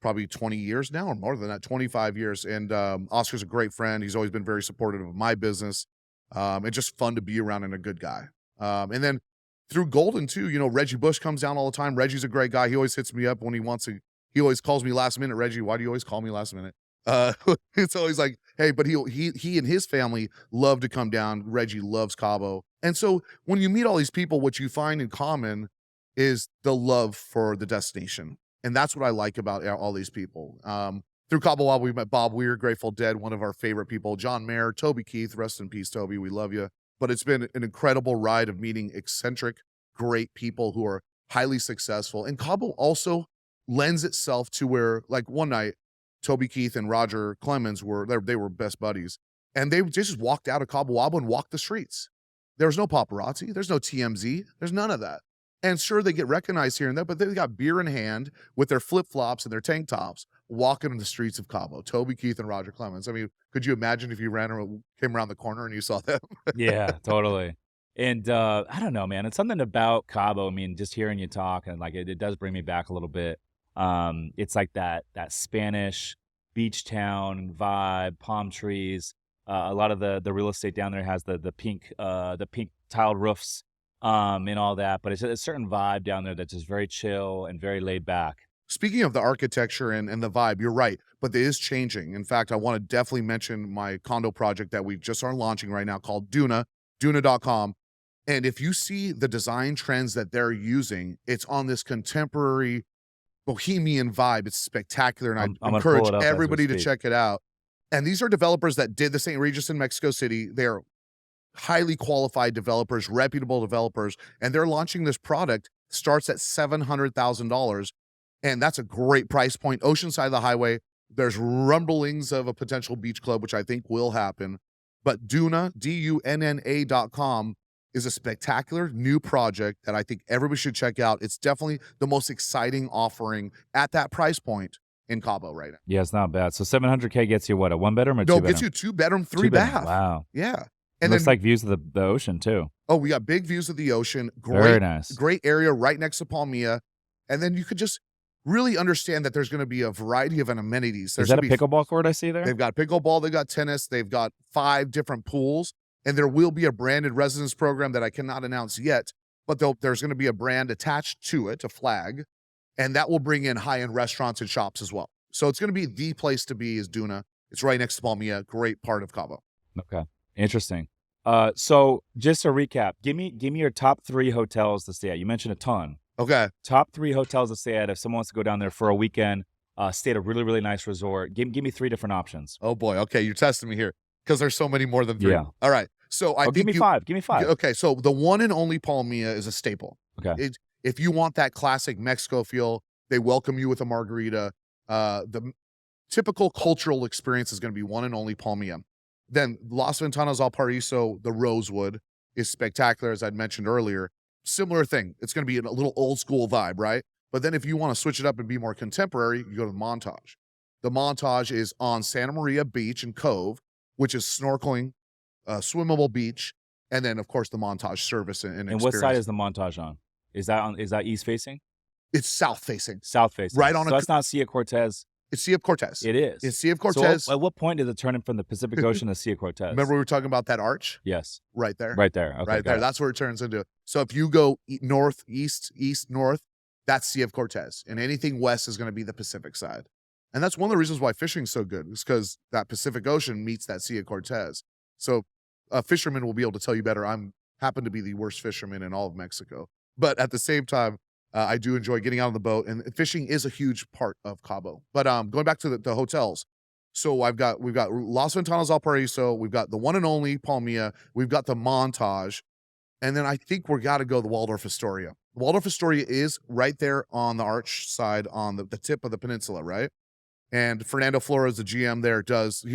probably 20 years now, or more than that, 25 years. And Oscar's a great friend. He's always been very supportive of my business. It's just fun to be around and a good guy. And then through Golden too, Reggie Bush comes down all the time. Reggie's a great guy. He always hits me up when he wants to. He always calls me last minute. "Reggie, why do you always call me last minute?" It's always like, "Hey," but he and his family love to come down. Reggie loves Cabo. And so when you meet all these people, what you find in common is the love for the destination. And that's what I like about all these people. Through Cabo Wabo, we met Bob Weir, Grateful Dead, one of our favorite people, John Mayer, Toby Keith, rest in peace, Toby, we love you. But it's been an incredible ride of meeting eccentric, great people who are highly successful. And Cabo also lends itself to where, like one night, Toby Keith and Roger Clemens they were best buddies. And they just walked out of Cabo Wabo and walked the streets. There was no paparazzi. There's no TMZ. There's none of that. And sure, they get recognized here and there, but they got beer in hand with their flip-flops and their tank tops walking in the streets of Cabo. Toby Keith and Roger Clemens. I mean, could you imagine if you came around the corner and you saw them? Yeah, totally. And I don't know, man. It's something about Cabo. I mean, just hearing you talk and like it does bring me back a little bit. It's like that Spanish beach town vibe, palm trees. A lot of the real estate down there has the pink tiled roofs, and all that. But it's a certain vibe down there that's just very chill and very laid back. Speaking of the architecture and the vibe, you're right, but it is changing. In fact, I want to definitely mention my condo project that we just are launching right now called Duna.com. And if you see the design trends that they're using, it's on this contemporary bohemian vibe. It's spectacular, and I'm I gonna pull encourage it up as we everybody to speak. check it out. And these are developers that did the St. Regis in Mexico City. They're highly qualified developers, reputable developers, and they're launching this product. Starts at $700,000, and that's a great price point. Ocean side of the highway. There's rumblings of a potential beach club, which I think will happen. But Dunna.com is a spectacular new project that I think everybody should check out. It's definitely the most exciting offering at that price point in Cabo right now. Yeah, it's not bad. So 700K gets you what, a one bedroom or No, two it gets bedroom? you 2 bedroom, 3 Two bedroom. bath. Wow. Yeah. It And looks then, like views of the ocean too. oh, we got big views of the ocean. Very Great, nice. great area right next to Palmilla. And then you could just really understand that there's going to be a variety of amenities. Is There's that a gonna be pickleball court I see there? They've got pickleball, they've got tennis, they've got 5 different pools, and there will be a branded residence program that I cannot announce yet, but there's gonna be a brand attached to it, a flag, and that will bring in high-end restaurants and shops as well. So it's gonna be the place to be is Duna. It's right next to Palmilla, great part of Cabo. Okay, interesting. So just to recap, give me your top 3 hotels to stay at. You mentioned a ton. Okay. Top 3 hotels to stay at if someone wants to go down there for a weekend, stay at a really, really nice resort. Give me 3 different options. Oh, boy. Okay, you're testing me here because there's so many more than 3. Yeah. All right. So I Oh, think give me 5. Give me 5. Okay, so the one and only Palmilla is a staple. Okay. If you want that classic Mexico feel, they welcome you with a margarita. The typical cultural experience is going to be one and only Palmilla. Then Las Ventanas al Paraíso, the Rosewood, is spectacular, as I'd mentioned earlier. Similar thing. It's going to be a little old school vibe, right? But then if you want to switch it up and be more contemporary, you go to the Montage. The Montage is on Santa Maria Beach and Cove, which is snorkeling, swimmable beach, and then of course the Montage service and And what side is the Montage on? Is that east facing? It's south facing. South facing. Right on so that's not Sea of Cortez. It's Sea of Cortez. It is. It's Sea of So Cortez. at what point did it turn from the Pacific Ocean to Sea of Cortez? Remember we were talking about that arch? Yes. Right there. Right there. Okay, Right got there. it. That's where it turns into. So if you go north, east, north, that's Sea of Cortez. And anything west is going to be the Pacific side. And that's one of the reasons why fishing's so good, is because that Pacific Ocean meets that Sea of Cortez. So a fisherman will be able to tell you better. I'm happen to be the worst fisherman in all of Mexico. But at the same time, I do enjoy getting out on the boat, and fishing is a huge part of Cabo. But going back to the hotels. So we've got Las Ventanas al Paraíso, we've got the one and only Palmilla, we've got the Montage, and then I think we got to go the Waldorf Astoria. Waldorf Astoria is right there on the arch side on the tip of the peninsula, right? And Fernando Flores, the GM there,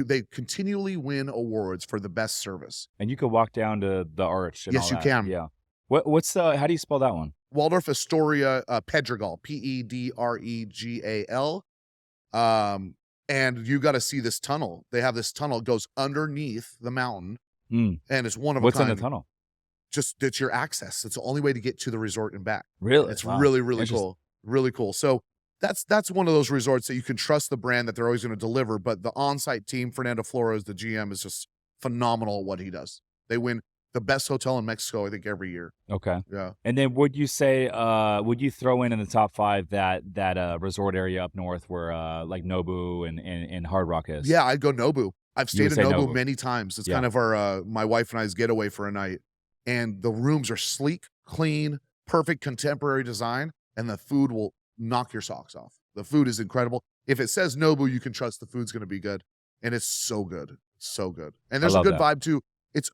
they continually win awards for the best service. And you could walk down to the arch. And Yes, all you that. can. Yeah. What's how do you spell that one? Waldorf Astoria Pedregal, Pedregal. And you got to see this tunnel. They have this tunnel, it goes underneath the mountain, and it's one of a What's kind. in the tunnel? Just it's your access. It's the only way to get to the resort and back. Really? It's Wow. really, really Interesting. cool. Really cool. So that's one of those resorts that you can trust the brand that they're always going to deliver. But the on-site team, Fernando Flores, the GM, is just phenomenal at what he does. They win the best hotel in Mexico, I think, every year. Okay. Yeah. And then would you say would you throw in the top 5 that resort area up north where like Nobu and Hard Rock is? Yeah, I'd go Nobu. I've You would stayed in say Nobu Nobu. many times. It's Yeah. kind of our my wife and I's getaway for a night. And the rooms are sleek, clean, perfect contemporary design, and the food will knock your socks off. The food is incredible. If it says Nobu, you can trust the food's going to be good, and it's so good, so good. And there's a love good that. vibe too.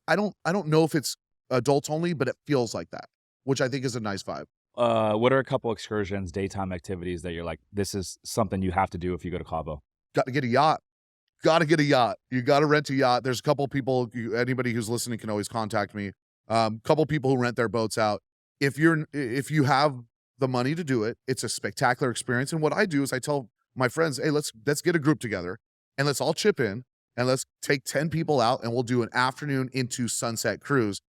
I don't know if it's adults only, but it feels like that, which I think is a nice vibe. What are a couple excursions, daytime activities that you're like, this is something you have to do if you go to Cabo? Got to get a yacht. Got to get a yacht. You got to rent a yacht. There's a couple people. Anybody who's listening can always contact me. Couple people who rent their boats out. if you have the money to do it, it's a spectacular experience. And what I do is I tell my friends, hey, let's get a group together and let's all chip in and let's take 10 people out and we'll do an afternoon into sunset cruise.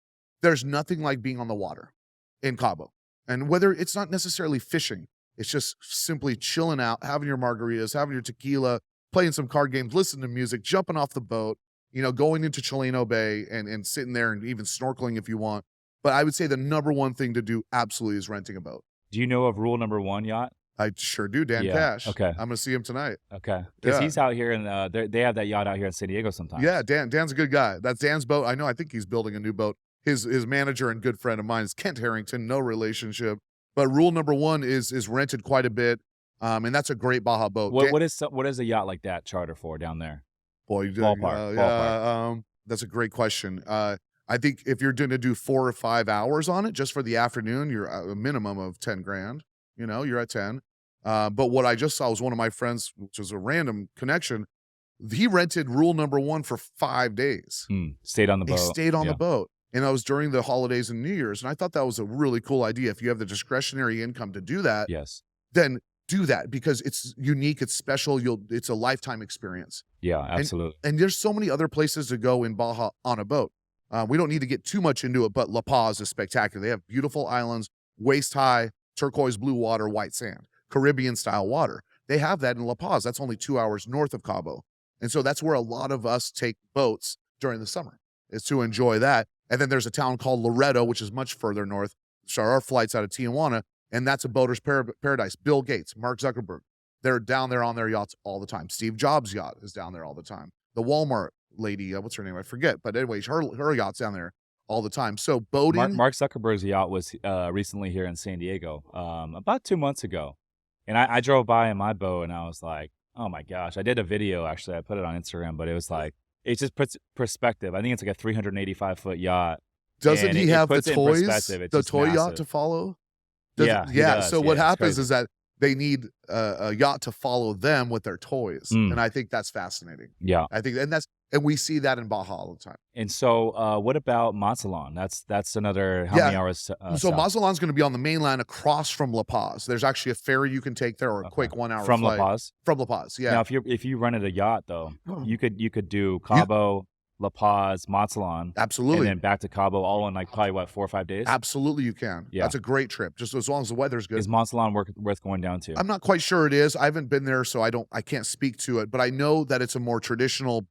There's nothing like being on the water in Cabo. And whether it's not necessarily fishing, it's just simply chilling out, having your margaritas, having your tequila, playing some card games, listening to music, jumping off the boat, going into Chileno Bay and sitting there and even snorkeling if you want. But I would say the number one thing to do absolutely is renting a boat. Do you know of rule number 1 yacht? I sure do, Dan Yeah. Cash. Okay. I'm gonna see him tonight. Okay. Because Yeah. he's out here and they have that yacht out here in San Diego sometimes. Yeah, Dan's a good guy. That's Dan's boat. I think he's building a new boat. His manager and good friend of mine is Kent Harrington, no relationship. But rule number 1 is rented quite a bit. And that's a great Baja boat. What is a yacht like that charter for down there? Boy, Ballpark. that's a great question. I think if you're gonna do 4 or 5 hours on it just for the afternoon, you're at a minimum of 10 grand. You're at 10. But what I just saw was one of my friends, which was a random connection. He rented rule number 1 for 5 days. Stayed on the He boat. stayed on Yeah. the boat. And that was during the holidays and New Year's. And I thought that was a really cool idea. If you have the discretionary income to do that, Yes. then do that because it's unique, it's special, it's a lifetime experience. Yeah, absolutely. And there's so many other places to go in Baja on a boat. We don't need to get too much into it, but La Paz is spectacular. They have beautiful islands, waist high, turquoise blue water, white sand, Caribbean style water. They have that in La Paz. That's only 2 hours north of Cabo. And so that's where a lot of us take boats during the summer, is to enjoy that. And then there's a town called Loreto, which is much further north. So our flight's out of Tijuana, and that's a boater's paradise. Bill Gates, Mark Zuckerberg, they're down there on their yachts all the time. Steve Jobs' yacht is down there all the time. The Walmart lady, what's her name? I forget. But anyways, her yacht's down there all the time. So boating. Mark Zuckerberg's yacht was recently here in San Diego about 2 months ago. And I drove by in my boat and I was like, oh my gosh. I did a video, actually. I put it on Instagram, but it was like, it just puts perspective. I think it's like a 385-foot yacht. Doesn't he have the puts it in toys, perspective. It's the just toy yacht massive. to follow? Yeah, he Yeah. does. So Yeah, what it's happens crazy. is that they need a yacht to follow them with their toys. And I think that's fascinating. Yeah. I think, and we see that in Baja all the time. And so what about Mazatlan? That's another, how many hours? So south? Mazatlan's going to be on the mainland across from La Paz. There's actually a ferry you can take there or a quick 1 hour From flight. La Paz? From La Paz, yeah. Now, if you rented a yacht, though, you could do Cabo, La Paz, Mazatlan, Absolutely. and then back to Cabo, all in like probably 4 or 5 days. Absolutely, you can. Yeah. That's a great trip, just as long as the weather's good. Is Mazatlan worth going down to? I'm not quite sure it is. I haven't been there, so I can't speak to it. But I know that it's a more traditional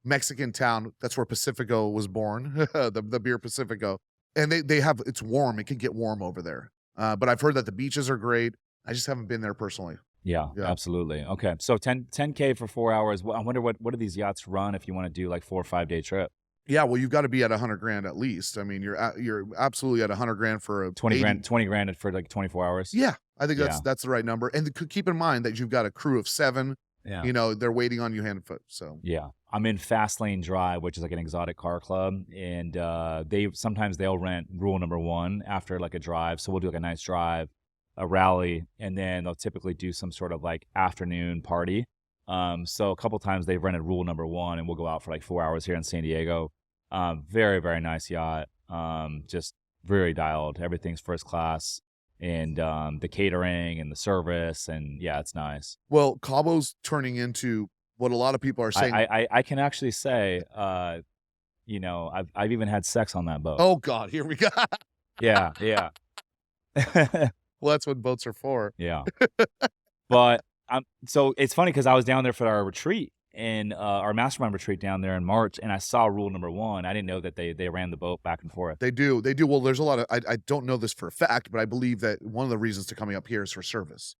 Mexican town. That's where Pacifico was born, the beer Pacifico. And they have, it's warm. It can get warm over there. But I've heard that the beaches are great. I just haven't been there personally. Yeah, absolutely. Okay, so 10K for 4 hours. I wonder what do these yachts run if you want to do like 4 or 5 day trip? Yeah, well, you've got to be at 100 grand at least. I mean, you're absolutely at 100 grand for a 20 grand for like 24 hours. Yeah, I think that's the right number. And keep in mind that you've got a crew of 7. Yeah. They're waiting on you hand and foot. So yeah, I'm in Fast Lane Drive, which is like an exotic car club, and sometimes they'll rent rule number 1 after like a drive. So we'll do like a nice drive, a rally, and then they'll typically do some sort of like afternoon party. So a couple times they've rented rule number 1 and we'll go out for like 4 hours here in San Diego. Very, very nice yacht. Just very dialed. Everything's first class, and the catering and the service, and yeah, it's nice. Well, Cabo's turning into what a lot of people are saying. I can actually say, I've even had sex on that boat. Oh God, here we go. Yeah. Well, that's what boats are for. Yeah. But so it's funny because I was down there for our retreat and our mastermind retreat down there in March, and I saw rule number 1. I didn't know that they ran the boat back and forth. They do. Well, there's a lot of, I don't know this for a fact, but I believe that one of the reasons to coming up here is for service.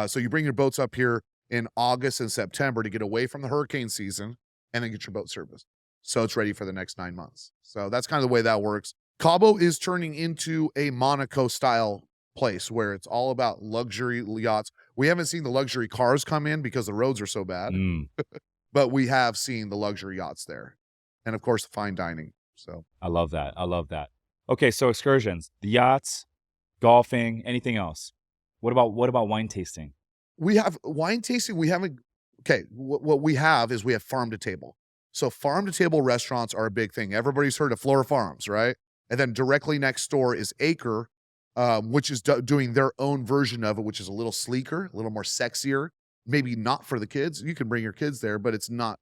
So you bring your boats up here in August and September to get away from the hurricane season and then get your boat serviced. So it's ready for the next 9 months. So that's kind of the way that works. Cabo is turning into a Monaco style place where it's all about luxury yachts. We haven't seen the luxury cars come in because the roads are so bad, but we have seen the luxury yachts there. And of course, the fine dining. So I love that. Okay. So excursions, the yachts, golfing, anything else? What about wine tasting? We have wine tasting. We haven't. Okay. What we have is we have farm to table. So farm to table restaurants are a big thing. Everybody's heard of Flora Farms, right? And then directly next door is Acre, which is doing their own version of it, which is a little sleeker, a little more sexier. Maybe not for the kids. You can bring your kids there, but it's not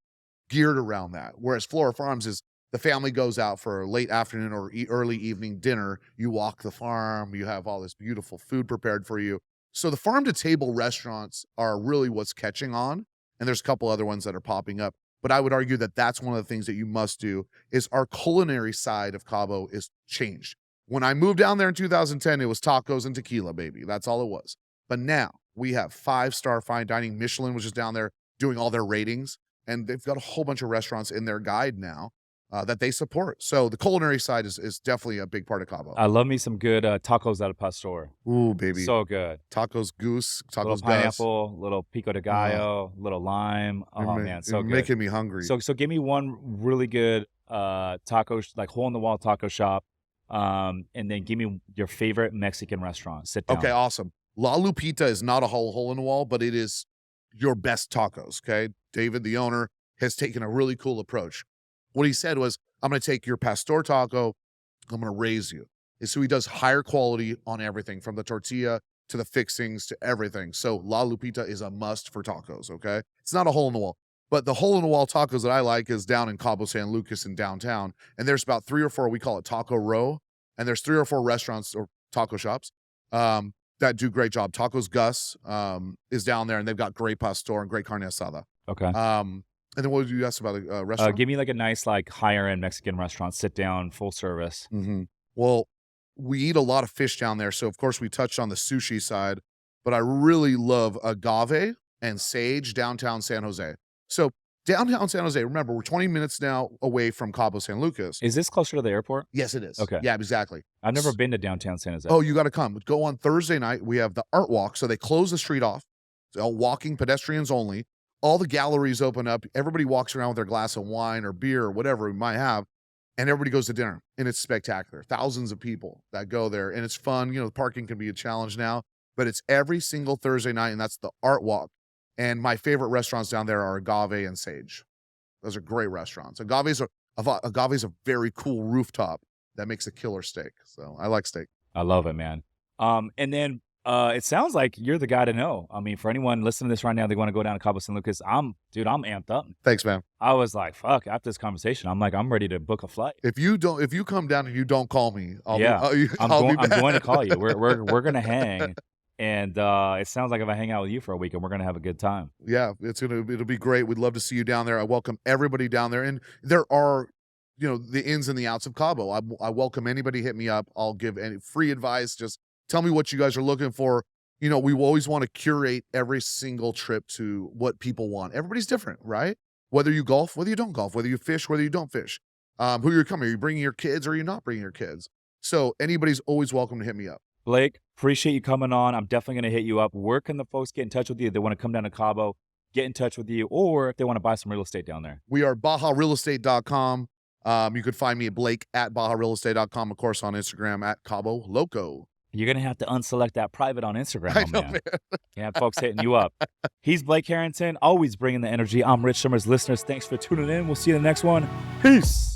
geared around that. Whereas Flora Farms is the family goes out for a late afternoon or early evening dinner. You walk the farm. You have all this beautiful food prepared for you. So the farm to table restaurants are really what's catching on. And there's a couple other ones that are popping up. But I would argue that that's one of the things that you must do is our culinary side of Cabo is changed. When I moved down there in 2010, it was tacos and tequila, baby. That's all it was. But now we have 5-star fine dining. Michelin was just down there doing all their ratings. And they've got a whole bunch of restaurants in their guide now that they support. So the culinary side is definitely a big part of Cabo. I love me some good tacos out of Pastor. Ooh, baby. So good. Tacos goose, tacos Little Gus. pineapple, little pico de gallo, little lime. Oh, man, so You're good. making me hungry. So give me one really good taco, like hole-in-the-wall taco shop, and then give me your favorite Mexican restaurant. Sit down. Okay, awesome. La Lupita is not a hole in the wall, but it is your best tacos, okay? David, the owner, has taken a really cool approach. What he said was, I'm going to take your pastor taco, I'm going to raise you. And so he does higher quality on everything, from the tortilla to the fixings to everything. So La Lupita is a must for tacos, okay? It's not a hole in the wall. But the hole in the wall tacos that I like is down in Cabo San Lucas in downtown. And there's about 3 or 4, we call it Taco Row. And there's 3 or 4 restaurants or taco shops that do a great job. Tacos Gus is down there, and they've got great pastor and great carne asada. Okay. And then what did you ask about a restaurant? Give me like a nice, like higher end Mexican restaurant, sit down, full service. Mm-hmm. Well, we eat a lot of fish down there. So of course we touched on the sushi side, but I really love agave and sage downtown San Jose. So downtown San Jose, remember, we're 20 minutes now away from Cabo San Lucas. Is this closer to the airport? Yes, it is. Okay. Yeah, exactly. I've never been to downtown San Jose. Oh, you got to come. Go on Thursday night. We have the art walk. So they close the street off. So walking pedestrians only. All the galleries open up. Everybody walks around with their glass of wine or beer or whatever we might have. And everybody goes to dinner. And it's spectacular. Thousands of people that go there. And it's fun. You know, the parking can be a challenge now. But it's every single Thursday night. And that's the art walk. And my favorite restaurants down there are Agave and Sage. Those are great restaurants. Agave is a very cool rooftop that makes a killer steak. So I like steak. I love it, man. And then it sounds like you're the guy to know. I mean, for anyone listening to this right now, they want to go down to Cabo San Lucas. I'm amped up. Thanks, man. I was like, fuck, after this conversation, I'm ready to book a flight. If you come down and you don't call me, I'm going to call you. We're going to hang. And it sounds like if I hang out with you for a week, and we're going to have a good time. Yeah, it'll be great. We'd love to see you down there. I welcome everybody down there. And there are, the ins and the outs of Cabo. I welcome anybody. Hit me up. I'll give any free advice. Just tell me what you guys are looking for. We always want to curate every single trip to what people want. Everybody's different, right? Whether you golf, whether you don't golf, whether you fish, whether you don't fish. Who you're coming? Are you bringing your kids or are you not bringing your kids? So anybody's always welcome to hit me up. Blake, appreciate you coming on. I'm definitely going to hit you up. Where can the folks get in touch with you if they want to come down to Cabo, get in touch with you, or if they want to buy some real estate down there? We are BajaRealEstate.com. You could find me at Blake at BajaRealEstate.com, of course, on Instagram at Cabo Loco. You're going to have to unselect that private on Instagram, man. You have folks hitting you up. He's Blake Harrington, always bringing the energy. I'm Rich Summers. Listeners, thanks for tuning in. We'll see you in the next one. Peace.